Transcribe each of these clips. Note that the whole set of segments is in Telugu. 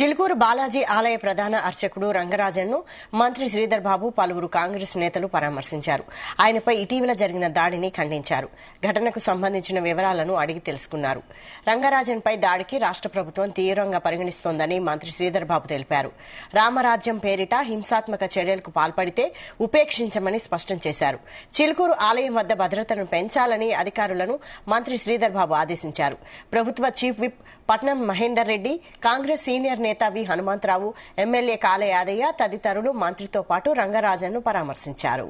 చిలుకూరు బాలాజీ ఆలయ ప్రధాన అర్చకుడు రంగరాజన్ను మంత్రి శ్రీధర్ బాబు పలువురు కాంగ్రెస్ నేతలు పరామర్శించారు. ఆయనపై ఇటీవల జరిగిన దాడిని ఖండించారు. ఘటనకు సంబంధించిన వివరాలను అడిగి తెలుసుకున్నారు. రంగరాజన్పై దాడికి రాష్ట్ర ప్రభుత్వం తీవ్రంగా పరిగణిస్తోందని మంత్రి శ్రీధర్ బాబు తెలిపారు. రామరాజ్యం పేరిట హింసాత్మక చర్యలకు పాల్పడితే ఉపేక్షించమని స్పష్టం చేశారు. చిలుకూరు ఆలయం వద్ద భద్రతను పెంచాలని అధికారులను మంత్రి శ్రీధర్ బాబు ఆదేశించారు. ప్రభుత్వ చీఫ్ విప్ పట్నం మహేందర్ రెడ్డి, కాంగ్రెస్ సీనియర్ నేత వి హనుమంతరావు, ఎమ్మెల్యే కాళ యాదయ్య తదితరులు మంత్రితో పాటు రంగరాజన్ను పరామర్శించారు.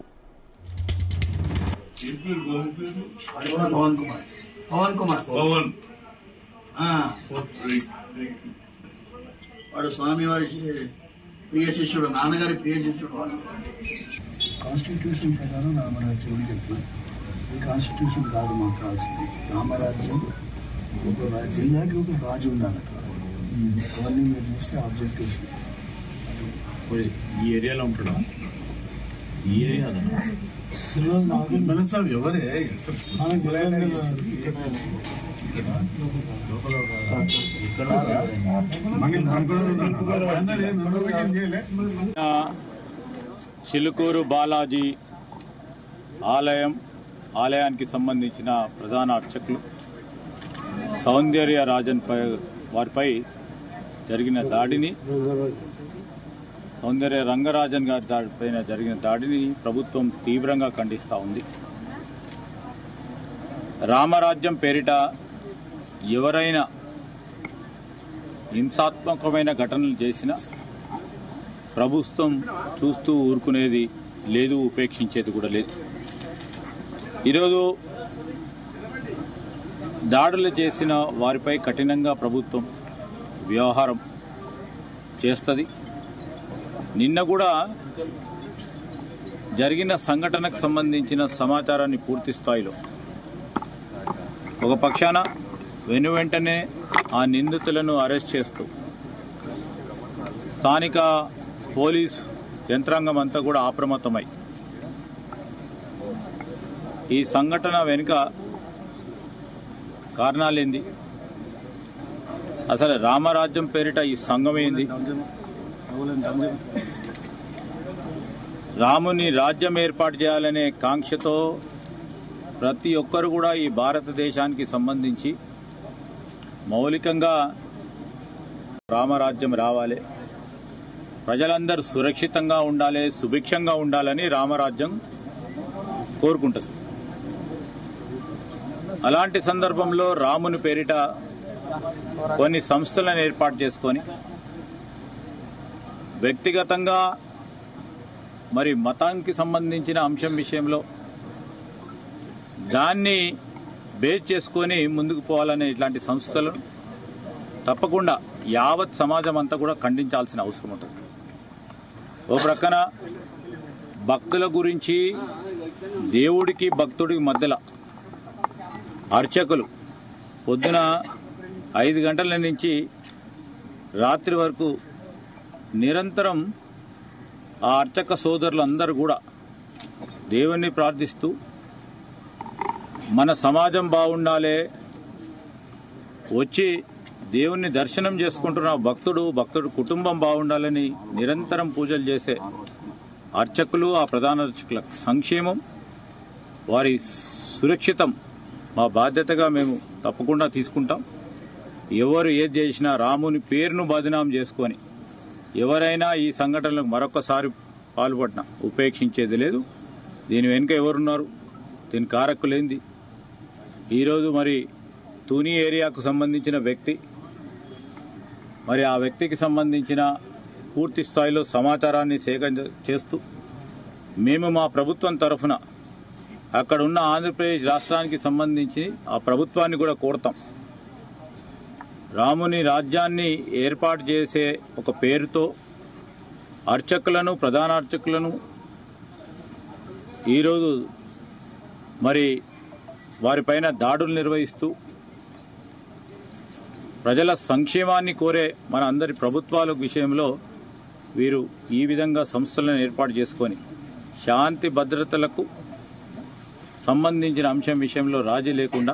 వాడు స్వామివారి ప్రియ శిష్యుడు, నాన్నగారి ప్రియ శిష్యుడు. కాన్స్టిట్యూషన్ ప్రకారం రామరాజ్యం చెప్పి ఈ కాన్స్టిట్యూషన్ కాదు మాకు కావాల్సింది. రామరాజ్యం ఒక జిల్లాకి ఒక రాజు ఉండాలి. అవన్నీ మీరు చూస్తే ఆబ్జెక్టివ్స్ ఈ ఏరియాలో ఉంటాడా? ఈ ఏరియా ఎవరే చిలుకూరు బాలాజీ ఆలయానికి సంబంధించిన ప్రధాన అర్చకులు సౌందర్య రాజన్ వారిపై జరిగిన దాడిని, సౌందర్య రంగరాజన్ గారి పైన జరిగిన దాడిని ప్రభుత్వం తీవ్రంగా ఖండిస్తూ ఉంది. రామరాజ్యం పేరిట ఎవరైనా హింసాత్మకమైన ఘటనలు చేసినా ప్రభుత్వం చూస్తూ ఊరుకునేది లేదు, ఉపేక్షించేది కూడా లేదు. ఈరోజు దాడులు చేసిన వారిపై కఠినంగా ప్రభుత్వం వ్యవహారం చేస్తుంది. నిన్న కూడా జరిగిన సంఘటనకు సంబంధించిన సమాచారాన్ని పూర్తి స్థాయిలో ఒక పక్షాన వెనువెంటనే ఆ నిందితులను అరెస్ట్ చేస్తూ స్థానిక పోలీస్ యంత్రాంగం అంతా కూడా అప్రమత్తమై ఈ సంఘటన వెనుక కారణాలేంది, అసలు రామరాజ్యం పేరిట ఈ సంఘం ఏంది, రాముని రాజ్యం ఏర్పాటు చేయాలనే కాంక్షతో ప్రతి ఒక్కరు కూడా ఈ భారతదేశానికి సంబంధించి మౌలికంగా రామరాజ్యం రావాలి, ప్రజలందరూ సురక్షితంగా ఉండాలి, సుభిక్షంగా ఉండాలని రామరాజ్యం కోరుకుంటుంది. అలాంటి సందర్భంలో రాముని పేరిట కొన్ని సంస్థలను ఏర్పాటు చేసుకొని వ్యక్తిగతంగా మరి మతానికి సంబంధించిన అంశం విషయంలో దాన్ని బేస్ చేసుకొని ముందుకు పోవాలనే ఇట్లాంటి సంస్థలను తప్పకుండా యావత్ సమాజం అంతా కూడా ఖండించాల్సిన అవసరం ఉంటుంది. ఓ ప్రక్కన భక్తుల గురించి, దేవుడికి భక్తుడికి మధ్యలో అర్చకులు పొద్దున 5 గంటల నుంచి రాత్రి వరకు నిరంతరం ఆ అర్చక సోదరులందరూ కూడా దేవుణ్ణి ప్రార్థిస్తూ మన సమాజం బాగుండాలి, వచ్చి దేవుణ్ణి దర్శనం చేసుకుంటున్న భక్తుడు కుటుంబం బాగుండాలని నిరంతరం పూజలు చేసే అర్చకులు, ఆ ప్రధాన అర్చకుల సంక్షేమం, వారి సురక్షితం మా బాధ్యతగా మేము తప్పకుండా తీసుకుంటాం. ఎవరు ఏది చేసినా రాముని పేరును బదనాం చేసుకొని ఎవరైనా ఈ సంఘటనలకు మరొకసారి పాల్పడినా ఉపేక్షించేది లేదు. దీని వెనుక ఎవరున్నారు, దీని కారకులేంది? ఈరోజు మరి తుని ఏరియాకు సంబంధించిన వ్యక్తి, మరి ఆ వ్యక్తికి సంబంధించిన పూర్తి స్థాయిలో సమాచారాన్ని సేకరణ చేస్తూ మేము మా ప్రభుత్వం తరఫున అక్కడ ఉన్న ఆంధ్రప్రదేశ్ రాష్ట్రానికి సంబంధించి ఆ ప్రభుత్వాన్ని కూడా కోరుతాం. రాముని రాజ్యాన్ని ఏర్పాటు చేసే ఒక పేరుతో అర్చకులను, ప్రధాన అర్చకులను ఈరోజు మరి వారిపైన దాడులు నిర్వహిస్తూ ప్రజల సంక్షేమాన్ని కోరే మన అందరి ప్రభుత్వాల విషయంలో వీరు ఈ విధంగా సంస్థలను ఏర్పాటు చేసుకొని శాంతి భద్రతలకు సంబంధించిన అంశం విషయంలో రాజీ లేకుండా